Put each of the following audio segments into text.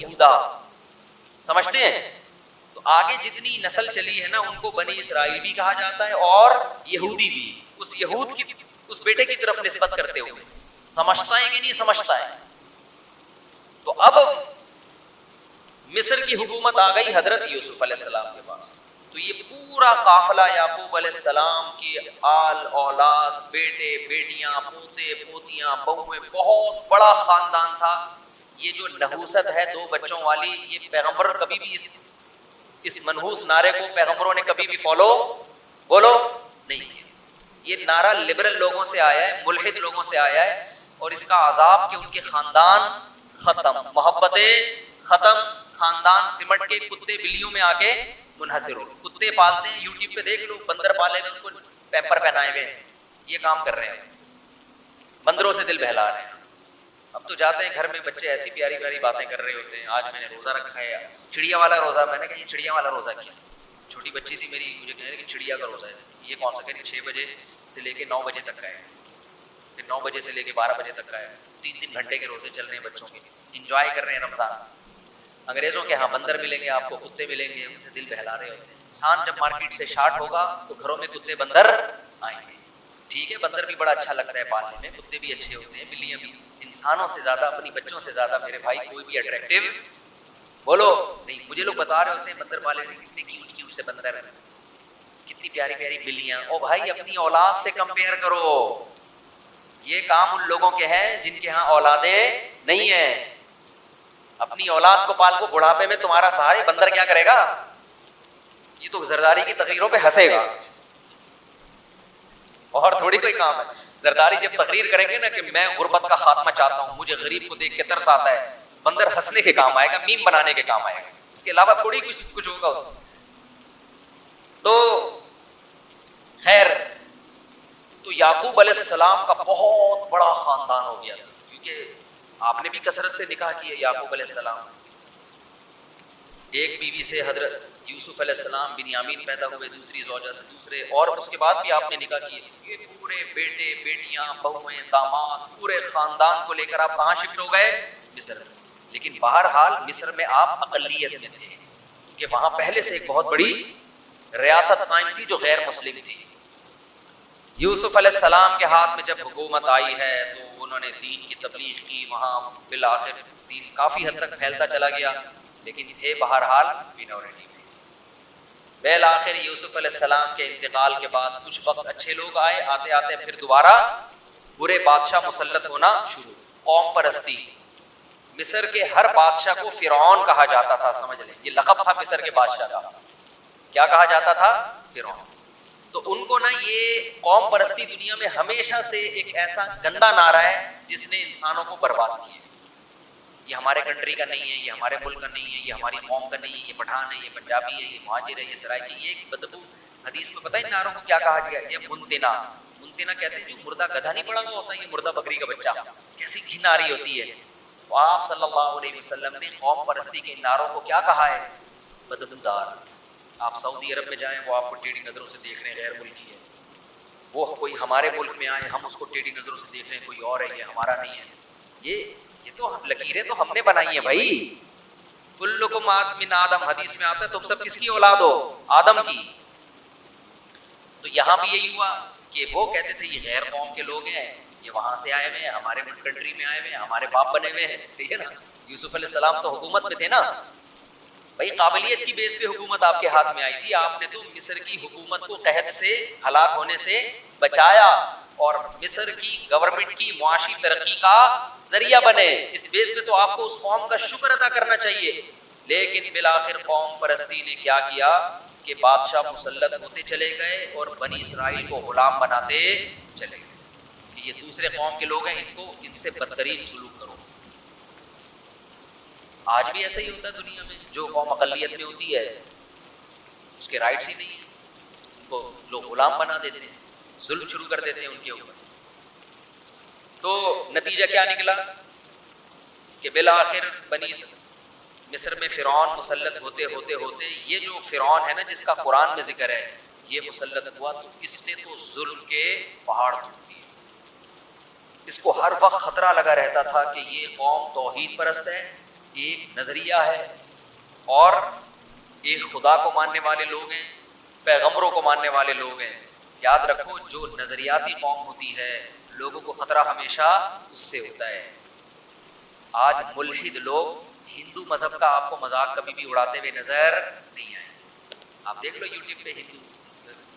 یہودا سمجھتے ہیں؟ تو آگے جتنی نسل چلی ہے نا ان کو بنی اسرائیل بھی کہا جاتا ہے اور یہودی بھی، اس یہود کی اس بیٹے کی طرف نسبت کرتے ہوئے۔ سمجھتا ہے کہ نہیں سمجھتا ہے؟ تو اب مصر کی حکومت آ گئی حضرت یوسف علیہ السلام کے پاس، تو یہ پورا قافلہ یعقوب علیہ السلام کی آل اولاد، بیٹے بیٹیاں، پوتے پوتیاں، بہویں، بہت بڑا خاندان تھا۔ یہ جو نحوست ہے دو بچوں والی، یہ پیغمبر کبھی بھی اس منحوس نعرے کو پیغمبروں نے کبھی بھی فالو بولو نہیں کیا۔ یہ نعرہ لبرل لوگوں سے آیا ہے، ملحد لوگوں سے آیا ہے، اور اس کا عذاب کہ ان کے خاندان ختم، محبتیں ختم، خاندان سمٹ کے کتے بلیوں میں آ کے منحصر ہو۔ کتے پالتے ہیں، یوٹیوب پہ دیکھ لو، بندر پالے ہوئے، ان کو پیمپر پہنائے ہوئے ہیں، یہ کام کر رہے ہیں، بندروں سے دل بہلا رہے ہیں۔ اب تو جاتے ہیں گھر میں بچے ایسی پیاری پیاری باتیں کر رہے ہوتے ہیں، آج میں نے روزہ رکھا ہے، چڑیا والا روزہ۔ میں نے کہا یہ چڑیا والا روزہ کیا؟ چھوٹی بچی تھی میری، مجھے کہہ رہی کہ چڑیا کا روزہ ہے۔ یہ کون سا؟ کہ 6 بجے سے لے کے 9 بجے تک کا ہے، پھر 9 بجے سے لے کے 12 بجے تک کا ہے، 3 گھنٹے کے روزے چل رہے ہیں بچوں کے، انجوائے کر رہے ہیں رمضان۔ انگریزوں کے ہاں بندر ملیں گے آپ کو، کتے ملیں گے، ان سے دل بہلا رہے ہوتے ہیں۔ انسان جب مارکیٹ سے شارٹ ہوگا تو گھروں میں کتے بندر آئیں گے۔ ٹھیک ہے، بندر بھی بڑا اچھا لگتا ہے پالنے میں، کتے بھی اچھے ہوتے ہیں، بلیاں بھی۔ انسانوں سے زیادہ، اپنی بچوں سے زیادہ میرے بھائی کوئی بھی اٹریکٹیو بولو نہیں۔ مجھے لوگ بتا رہے ہوتے ہیں بندر پالے میں، کتنے کیوٹ کیوٹ سے بندر ہیں، کتنی پیاری پیاری بلیاں۔ او بھائی اپنی اولاد سے کمپیئر کرو، یہ کام ان لوگوں کے ہیں جن کے ہاں اولادیں نہیں ہیں۔ اپنی اولاد کو پال کو، بڑھاپے میں تمہارا سہارے بندر کیا کرے گا؟ یہ تو زرداری کی تقریروں پہ ہنسے گا، اور تھوڑی کوئی کام ہے۔ زرداری جب تقریر کریں گے نا کہ میں غربت کا خاتمہ چاہتا ہوں، مجھے غریب کو دیکھ کے ترس آتا ہے، بندر ہنسنے کے کام آئے گا، میم بنانے کے کام آئے گا، اس کے علاوہ تھوڑی کچھ ہوگا اس کو۔ تو خیر، تو یعقوب علیہ السلام کا بہت بڑا خاندان ہو گیا تھا، کیونکہ آپ نے بھی کثرت سے نکاح کیے یعقوب علیہ السلام۔ ایک بیوی سے حضرت یوسف علیہ السلام بنیامین پیدا ہوئے، دوسری زوجہ سے دوسرے، اور اس کے بعد بھی آپ نے نکاح کیے۔ یہ پورے بیٹے بیٹیاں، بہویں، داماد، پورے خاندان کو لے کر آپ کہاں شفٹ ہو گئے؟ مصر۔ لیکن بہرحال مصر میں آپ اقلیت میں تھے، کیونکہ وہاں پہلے سے ایک بہت بڑی ریاست قائم تھی جو غیر مسلم تھی۔ یوسف علیہ السلام کے ہاتھ میں جب حکومت آئی ہے تو انہوں نے دین کی تبلیغ کی، وہاں بالآخر دین کافی حد تک پھیلتا چلا گیا، لیکن تھے بہرحال مینورٹی میں۔ بالآخر یوسف علیہ السلام کے انتقال کے بعد کچھ وقت اچھے لوگ آئے، آتے آتے پھر دوبارہ برے بادشاہ مسلط ہونا شروع۔ قوم پرستی، مصر کے ہر بادشاہ کو فرعون کہا جاتا تھا، سمجھ لیں، یہ لقب تھا مصر کے بادشاہ کا۔ کیا کہا جاتا تھا؟ فرعون۔ تو ان کو نا یہ قوم پرستی دنیا میں ہمیشہ سے ایک ایسا گندا نعرہ ہے جس نے انسانوں کو برباد کیا۔ یہ ہمارے کنٹری کا نہیں ہے، یہ ہمارے ملک کا نہیں ہے، یہ ہماری قوم کا نہیں ہے، یہ پٹھان ہے، یہ پنجابی ہے، یہ مہاجر ہے، یہ سرائکی، یہ ایک بدبو۔ حدیث میں پتہ ہے ان نعروں کو کیا کہا گیا؟ یہ منتنا۔ منتنا کہتے ہیں جو مردہ گدھا نہیں پڑا ہوا ہوتا، یہ مردہ بکری کا بچہ، کیسی گھن آ رہی ہوتی ہے۔ تو آپ صلی اللہ علیہ وسلم نے قوم پرستی کے ان نعروں کو کیا کہا ہے؟ بدبودار۔ آپ سعودی عرب میں جائیں، وہ آپ کو ٹیڑھی نظروں سے دیکھ رہے ہیں، غیر ملکی ہے۔ وہ کوئی ہمارے ملک میں آئے، ہم اس کو ٹیڑھی نظروں سے دیکھ رہے ہیں، کوئی اور ہے، یہ ہمارا نہیں ہے۔ یہ تو لکیریں تو ہم نے بنائی ہیں بھائی۔ کلکم من آدم، حدیث میں آتا ہے تم سب کس کی اولاد ہو؟ آدم کی۔ تو یہاں بھی یہی ہوا کہ وہ کہتے تھے یہ غیر قوم کے لوگ ہیں، یہ وہاں سے آئے ہوئے ہیں، ہمارے ملک کنٹری میں آئے ہوئے ہیں، ہمارے باپ بنے ہوئے ہیں۔ صحیح ہے نا؟ یوسف علیہ السلام تو حکومت میں تھے نا بھائی، قابلیت کی بیس پہ حکومت آپ کے ہاتھ میں آئی تھی، آپ نے تو مصر کی حکومت کو قحط سے، ہلاک ہونے سے بچایا، اور مصر کی گورنمنٹ کی معاشی ترقی کا ذریعہ بنے۔ اس بیس پہ تو آپ کو اس قوم کا شکر ادا کرنا چاہیے۔ لیکن بالآخر قوم پرستی نے کیا کیا کہ بادشاہ مسلط ہوتے چلے گئے اور بنی اسرائیل کو غلام بناتے چلے گئے کہ یہ دوسرے قوم کے لوگ ہیں، ان سے بدترین سلوک کرو۔ آج بھی ایسا ہی ہوتا ہے دنیا میں، جو قوم اقلیت میں ہوتی ہے اس کے رائٹس ہی نہیں ہیں، ان کو لوگ غلام بنا دیتے ہیں، ظلم شروع کر دیتے ہیں ان کے اوپر۔ تو نتیجہ کیا نکلا کہ بالآخر بنی مصر میں فرعون مسلط ہوتے ہوتے ہوتے، یہ جو فرعون ہے نا جس کا قرآن میں ذکر ہے، یہ مسلط ہوا تو اس نے تو ظلم کے پہاڑ توڑ دیے۔ اس کو ہر وقت خطرہ لگا رہتا تھا کہ یہ قوم توحید پرست ہے، ایک نظریہ ہے اور ایک خدا کو ماننے والے لوگ ہیں، پیغمبروں کو ماننے والے لوگ ہیں. یاد رکھو جو نظریاتی قوم ہوتی ہے لوگوں کو خطرہ ہمیشہ اس سے ہوتا ہے. آج ملحد لوگ ہندو مذہب کا آپ کو مذاق کبھی بھی اڑاتے ہوئے نظر نہیں آئے. آپ دیکھ لو یوٹیوب پہ ہندو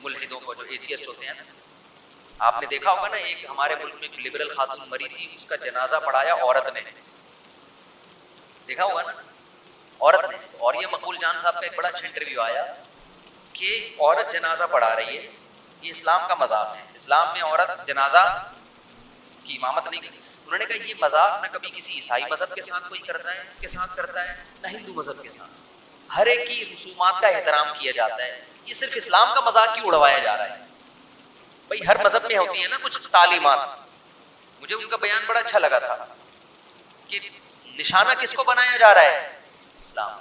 ملحدوں کو جو ایتھیسٹ ہوتے ہیں نا، آپ نے دیکھا ہوگا نا ایک ہمارے ملک میں ایک لبرل خاتون مری تھی، اس کا جنازہ پڑھایا عورت نے، دیکھا ہوگا نا عورت نے. اور یہ مقبول جان صاحب کا ایک بڑا اچھا انٹرویو آیا کہ عورت جنازہ پڑھا رہی ہے، یہ اسلام کا مذاق ہے، اسلام میں عورت جنازہ کی امامت نہیں کرتی. انہوں نے کہا یہ مذاق نہ کبھی کسی عیسائی مذہب کے ساتھ کوئی کرتا ہے نہ ہندو مذہب کے ساتھ. ہر ایک کی رسومات کا احترام کیا جاتا ہے. یہ صرف اسلام کا مذاق کیوں اڑوایا جا رہا ہے؟ بھائی ہر مذہب میں ہوتی ہیں نا کچھ تعلیمات. مجھے ان کا بیان بڑا اچھا لگا تھا کہ نشانہ کس کو بنایا جا رہا ہے؟ اسلام.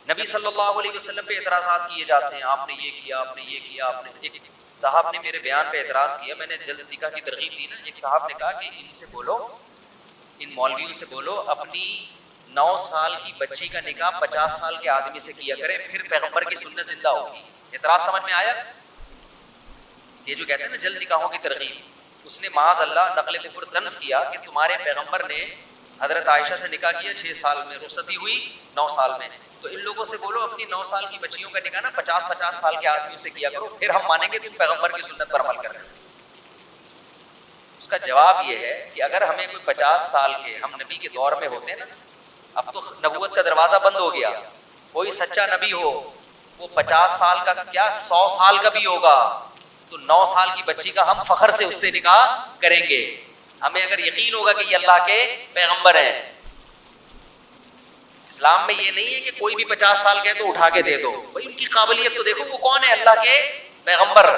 نبی صلی اللہ علیہ وسلم پہ اعتراضات کیے جاتے ہیں، آپ نے یہ کیا، آپ نے یہ کیا، آپ نے. ایک صاحب نے میرے بیان پہ اعتراض کیا، میں نے جلد نکاح کی ترغیب دی نا، ایک صاحب نے کہا کہ ان سے بولو، ان مولویوں سے بولو اپنی 9 سال کی بچی کا نکاح 50 سال کے آدمی سے کیا کرے، پھر پیغمبر کی سنت زندہ ہوگی. اعتراض سمجھ میں آیا؟ یہ جو کہتے ہیں نا جلد نکاحوں کی ترغیب، اس نے معاذ اللہ نقل کفر طنز کیا کہ تمہارے پیغمبر نے حضرت عائشہ سے نکاح کیا 6 سال میں، رخصتی ہوئی 9 سال میں. تو ان لوگوں سے بولو اپنی 9 سال کی بچیوں کا نکاح نا 50 سال کے آدمیوں سے کیا کرو، پھر ہم مانیں گے تم پیغمبر کی سنت پر عمل کر رہے ہو. اس کا جواب یہ ہے کہ اگر ہمیں کوئی 50 سال کے، ہم نبی کے دور میں ہوتے نا، اب تو نبوت کا دروازہ بند ہو گیا، کوئی سچا نبی ہو وہ 50 سال کا کیا 100 سال کا بھی ہوگا تو 9 سال کی بچی کا ہم فخر سے اس سے نکاح کریں گے. ہمیں اگر یقین ہوگا کہ یہ اللہ کے پیغمبر ہیں. اسلام میں یہ نہیں ہے کہ کوئی بھی 50 سال کا ہے تو اٹھا کے دے دو. بھائی ان کی قابلیت تو دیکھو، وہ کون ہے؟ اللہ کے پیغمبر.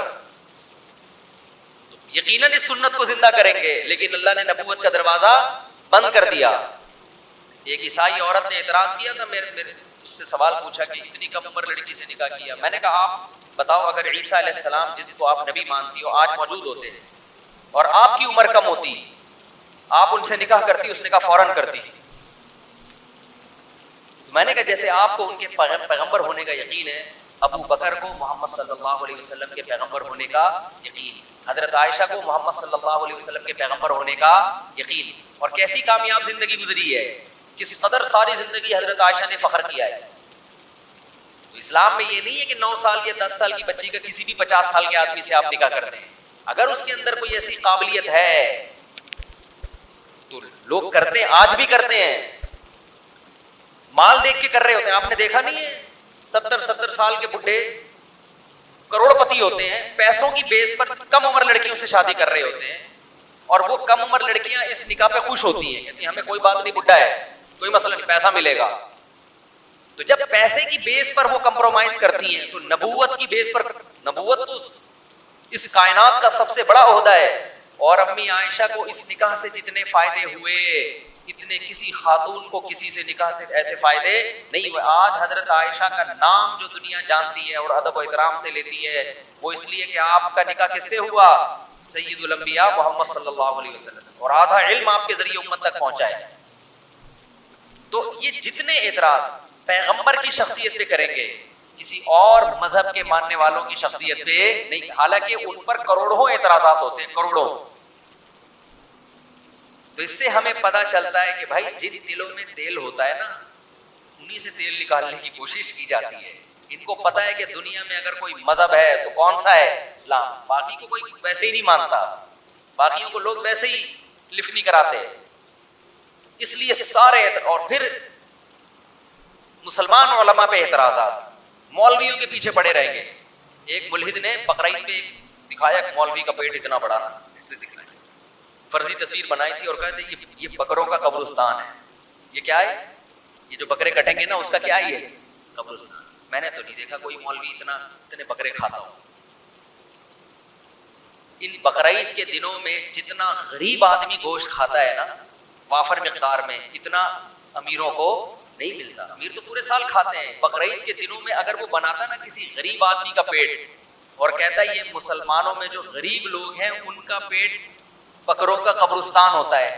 یقیناً اس سنت کو زندہ کریں گے، لیکن اللہ نے نبوت کا دروازہ بند کر دیا. ایک عیسائی عورت نے اعتراض کیا تھا، میرے اس سے سوال پوچھا کہ اتنی کم عمر لڑکی سے نکاح کیا. میں نے کہا آپ بتاؤ اگر عیسیٰ علیہ السلام جس کو آپ نبی مانتی ہو آج موجود ہوتے اور آپ کی عمر کم ہوتی، آپ ان سے نکاح کرتی؟ اس نے کہا فوراً کرتی. میں نے کہا جیسے آپ کو ان کے پیغمبر ہونے کا یقین ہے، ابو بکر کو محمد صلی اللہ علیہ وسلم کے پیغمبر ہونے کا یقین، حضرت عائشہ کو محمد صلی اللہ علیہ وسلم کے پیغمبر ہونے کا یقین. اور کیسی کامیاب زندگی گزری ہے، کس قدر ساری زندگی حضرت عائشہ نے فخر کیا ہے. تو اسلام میں یہ نہیں ہے کہ 9 سال یا 10 سال کی بچی کا کسی بھی 50 سال کے آدمی سے آپ نکاح کرتے ہیں. اگر اس کے اندر کوئی ایسی قابلیت ہے تو لوگ کرتے ہیں، آج بھی کرتے ہیں. مال دیکھ کے کر رہے ہوتے ہیں. آپ نے دیکھا نہیں ہے 70 سال کے بڈھے کروڑ پتی ہوتے ہیں، پیسوں کی بیس پر کم عمر لڑکیوں سے شادی کر رہے ہوتے ہیں، اور وہ کم عمر لڑکیاں اس نکاح پہ خوش ہوتی ہیں، کہتی ہیں ہمیں کوئی بات نہیں، بڈھا ہے کوئی مسئلہ نہیں، پیسہ ملے گا. تو جب پیسے کی بیس پر وہ کمپرومائز کرتی ہیں تو نبوت کی بیس پر، نبوت تو اس کائنات کا سب سے بڑا عہدہ ہے. اور امی عائشہ کو اس نکاح سے جتنے فائدے ہوئے اتنے کسی خاتون کو کسی سے نکاح سے ایسے فائدے نہیں ہوئے. آج حضرت عائشہ کا نام جو دنیا جانتی ہے اور ادب و احترام سے لیتی ہے وہ اس لیے کہ آپ کا نکاح کس سے ہوا؟ سید الانبیاء محمد صلی اللہ علیہ وسلم سے، اور آدھا علم آپ کے ذریعے امت تک پہنچائے. تو یہ جتنے اعتراض پیغمبر کی شخصیت پہ کریں گے، کسی اور مذہب کے ماننے والوں کی شخصیت پہ نہیں. حالانکہ ان پر کروڑوں اعتراضات ہوتے ہیں، کروڑوں. تو اس سے ہمیں پتا چلتا ہے کہ بھائی جن دلوں میں تیل ہوتا ہے نا انہی سے تیل نکالنے کی کوشش کی جاتی ہے. ان کو پتا ہے کہ دنیا میں اگر کوئی مذہب ہے تو کون سا ہے؟ اسلام. باقی کو کوئی ویسے ہی نہیں مانتا، باقیوں کو لوگ ویسے ہی لفٹ نہیں کراتے. اس لیے سارے اور پھر مسلمان علماء پہ اعتراضات، مولویوں کے پیچھے پڑے رہیں گے. ایک ملحد نے بقرعید پہ دکھایا کہ مولوی کا پیٹ اتنا بڑا، فرضی تصویر بنائی تھی اور کہتے ہیں یہ بکروں کا قبرستان ہے. یہ کیا ہے؟ یہ جو بکرے کٹیں گے نا اس کا کیا ہے؟ یہ قبرستان. میں نے تو نہیں دیکھا کوئی مولوی اتنے بکرے کھاتا ہو. ان بقرعید کے دنوں میں جتنا غریب آدمی گوشت کھاتا ہے نا وافر مقدار میں، اتنا امیروں کو نہیں ملتا. امیر تو پورے سال کھاتے ہیں. بقرعید کے دنوں میں اگر وہ بناتا نا کسی غریب آدمی کا پیٹ اور کہتا ہے یہ مسلمانوں میں جو غریب لوگ ہیں ان کا پیٹ بکروں کا قبرستان ہوتا ہے،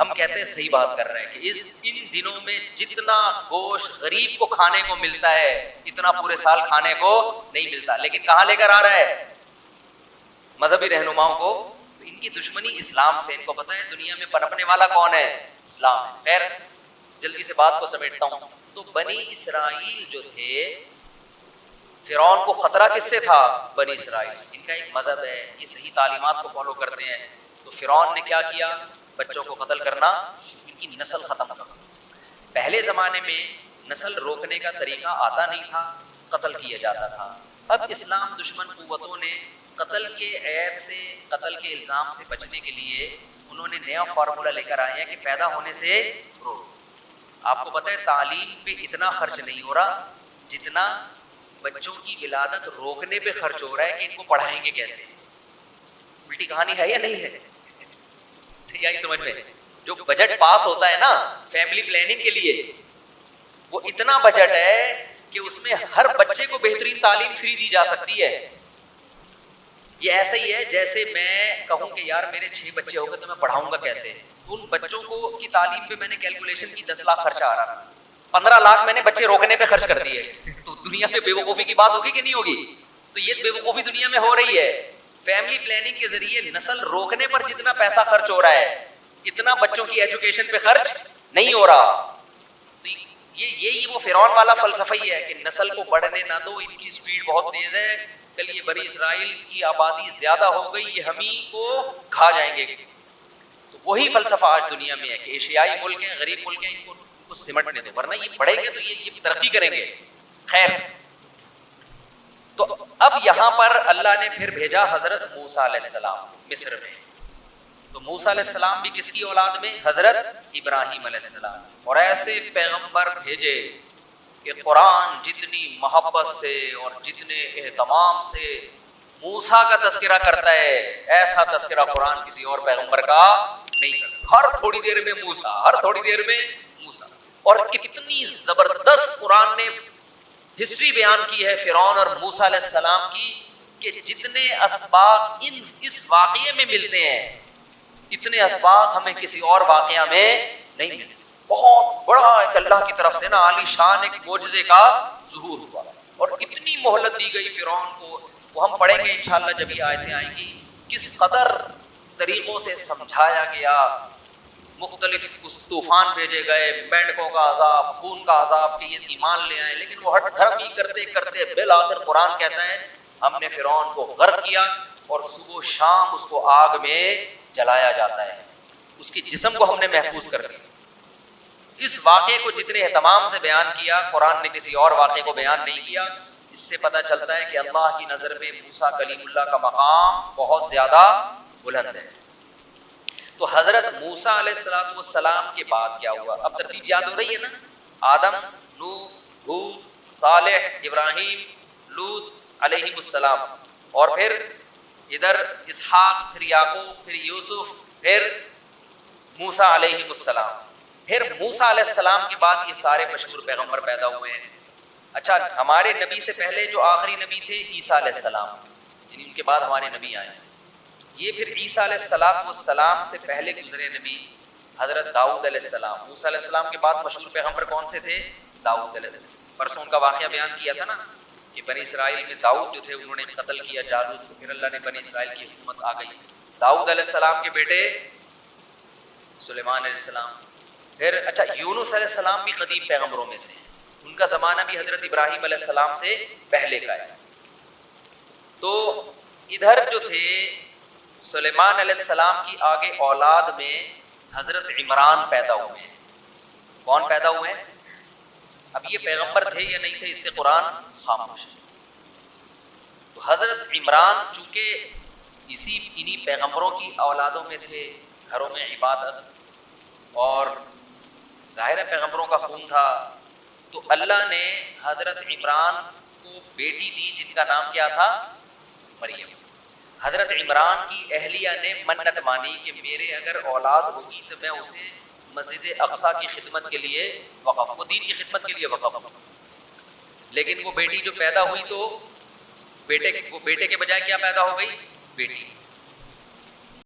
ہم کہتے ہیں صحیح بات کر رہے ہیں کہ ان دنوں میں جتنا گوشت غریب کو کھانے کو ملتا ہے اتنا پورے سال کھانے کو نہیں ملتا، لیکن کہاں لے کر آ رہا ہے؟ مذہبی رہنماؤں کو. تو ان کی دشمنی اسلام سے، ان کو پتہ ہے دنیا میں پنپنے والا کون ہے؟ اسلام ہے. خیر جلدی سے بات کو سمیٹتا ہوں. تو بنی اسرائیل جو تھے، فرعون کو خطرہ کس سے تھا؟ بنی اسرائیل سے. ان کا ایک مذہب ہے، یہ صحیح تعلیمات کو فالو کرتے ہیں. تو فرعون نے کیا کیا؟ بچوں کو قتل کرنا، ان کی نسل ختم کرنا. پہلے زمانے میں نسل روکنے کا طریقہ آتا نہیں تھا، قتل کیا جاتا تھا. اب اسلام دشمن قوتوں نے قتل کے عیب سے، قتل کے الزام سے بچنے کے لیے انہوں نے نیا فارمولا لے کر آئے ہیں کہ پیدا ہونے سے روک. آپ کو پتہ ہے تعلیم پہ اتنا خرچ نہیں ہو رہا جتنا بچوں کی ولادت روکنے پہ خرچ ہو رہا ہے کہ ان کو پڑھائیں گے کیسے. الٹی کہانی ہے یا نہیں ہے؟ یہی سمجھ میں جو بجٹ پاس ہوتا ہے نا فیملی پلاننگ کے لیے، وہ اتنا بجٹ ہے کہ اس میں ہر بچے کو بہترین تعلیم فری دی جا سکتی ہے. یہ ایسا ہی ہے جیسے میں کہوں کہ یار میرے 6 بچے ہو گئے تو میں پڑھاؤں گا کیسے. ان بچوں کو کی تعلیم پہ میں نے کیلکولیشن کی 10 لاکھ خرچہ آ رہا تھا، 15 لاکھ میں نے بچے روکنے پہ خرچ کر دیے. تو دنیا میں بے وقوفی کی بات ہوگی کہ نہیں ہوگی؟ تو یہ بے وقوفی دنیا میں ہو رہی ہے. فیملی پلاننگ کے ذریعے نسل روکنے پر جتنا پیسہ خرچ ہو رہا ہے اتنا بچوں کی ایجوکیشن پہ خرچ نہیں ہو رہا. تو یہی وہ فرعون والا فلسفہ ہی ہے کہ نسل کو بڑھنے نہ دو، ان کی سپیڈ بہت تیز ہے. کل یہ بنی اسرائیل کی آبادی زیادہ ہو گئی، یہ ہم ہی کو کھا جائیں گے. تو وہی فلسفہ آج دنیا میں ہے کہ ایشیائی ملک ہیں، غریب ملک ہیں، ان کو سمٹنے دو ورنہ یہ بڑھیں گے تو یہ ترقی کریں گے. خیر تو اب یہاں پر اللہ نے پھر بھیجا حضرت موسیٰ علیہ السلام مصر میں. تو موسیٰ علیہ السلام بھی کس کی اولاد میں؟ حضرت ابراہیم علیہ السلام. اور ایسے پیغمبر بھیجے کہ قرآن جتنی محبت سے اور جتنے اہتمام سے موسیٰ کا تذکرہ کرتا ہے ایسا تذکرہ قرآن کسی اور پیغمبر کا نہیں کرتا. ہر تھوڑی دیر میں موسیٰ، ہر تھوڑی دیر میں موسیٰ. اور اتنی زبردست قرآن نے ہسٹری بیان کی ہے فرعون اور موسیٰ علیہ السلام کی کہ جتنے اسباق اس واقعے میں ملتے ہیں اتنے اسباق ہمیں کسی اور واقعہ میں نہیں ملتے. بہت بڑا ایک اللہ کی طرف سے نا عالی شان ایک معجزے کا ظہور ہوا اور اتنی مہلت دی گئی فرعون کو. وہ ہم پڑھیں گے انشاءاللہ جب یہ آیتیں آئیں گی کس قدر طریقوں سے سمجھایا گیا. مختلف طوفان بھیجے گئے، مینڈکوں کا عذاب، خون کا عذاب کہ یہ ایمان لے آئے، لیکن وہ ہٹ دھرم ہی کرتے کرتے بالآخر قرآن کہتا ہے ہم نے فرعون کو غرق کیا اور صبح و شام اس کو آگ میں جلایا جاتا ہے. اس کی جسم کو ہم نے محفوظ کر دیا. اس واقعے کو جتنے اہتمام سے بیان کیا قرآن نے کسی اور واقعے کو بیان نہیں کیا. اس سے پتہ چلتا ہے کہ اللہ کی نظر میں موسیٰ کلیم اللہ کا مقام بہت زیادہ بلند ہے. تو حضرت موسیٰ علیہ السلام کے بعد کیا ہوا؟ اب ترتیب یاد ہو رہی ہے نا؟ آدم، نوح، ہود، صالح، ابراہیم، لوط علیہ السلام، اور پھر ادھر اسحاق، پھر یعقوب، پھر یوسف، پھر موسیٰ علیہ السلام. پھر موسیٰ علیہ السلام کے بعد یہ سارے مشہور پیغمبر پیدا ہوئے ہیں. اچھا ہمارے نبی سے پہلے جو آخری نبی تھے عیسیٰ علیہ السلام، یعنی ان کے بعد ہمارے نبی آئے. یہ پھر عیسیٰ علیہ السلام سے پہلے گزرے نبی حضرت داؤد علیہ السلام. موسیٰ علیہ السلام کے بعد مشہور پیغمبر کون سے تھے؟ داؤد علیہ السلام. پرسوں ان کا واقعہ بیان کیا تھا نا کہ بنی اسرائیل میں داؤد جو تھے انہوں نے قتل کیا جالوت کو، پھر اللہ نے بنی اسرائیل کی حکومت آ گئی. داؤد علیہ السلام کے بیٹے سلیمان علیہ السلام. پھر اچھا یونس علیہ السلام بھی قدیم پیغمبروں میں سے، ان کا زمانہ بھی حضرت ابراہیم علیہ السلام سے پہلے کا ہے. تو ادھر جو تھے سلیمان علیہ السلام کی آگے اولاد میں حضرت عمران پیدا ہوئے ہیں. کون پیدا ہوئے ہیں؟ اب یہ پیغمبر تھے یا نہیں تھے اس سے قرآن خاموش ہے. تو حضرت عمران چونکہ انہی پیغمبروں کی اولادوں میں تھے، گھروں میں عبادت اور ظاہر ہے پیغمبروں کا خون تھا، تو اللہ نے حضرت عمران کو بیٹی دی جن کا نام کیا تھا؟ مریم. حضرت عمران کی اہلیہ نے منت مانی کہ میرے اگر اولاد ہوگی تو میں اسے مسجد اقصیٰ کی خدمت کے لیے وقف، وہ دین کی خدمت کے لیے وقف. لیکن وہ بیٹی جو پیدا ہوئی تو بیٹے کے بجائے کیا پیدا ہو گئی؟ بیٹی.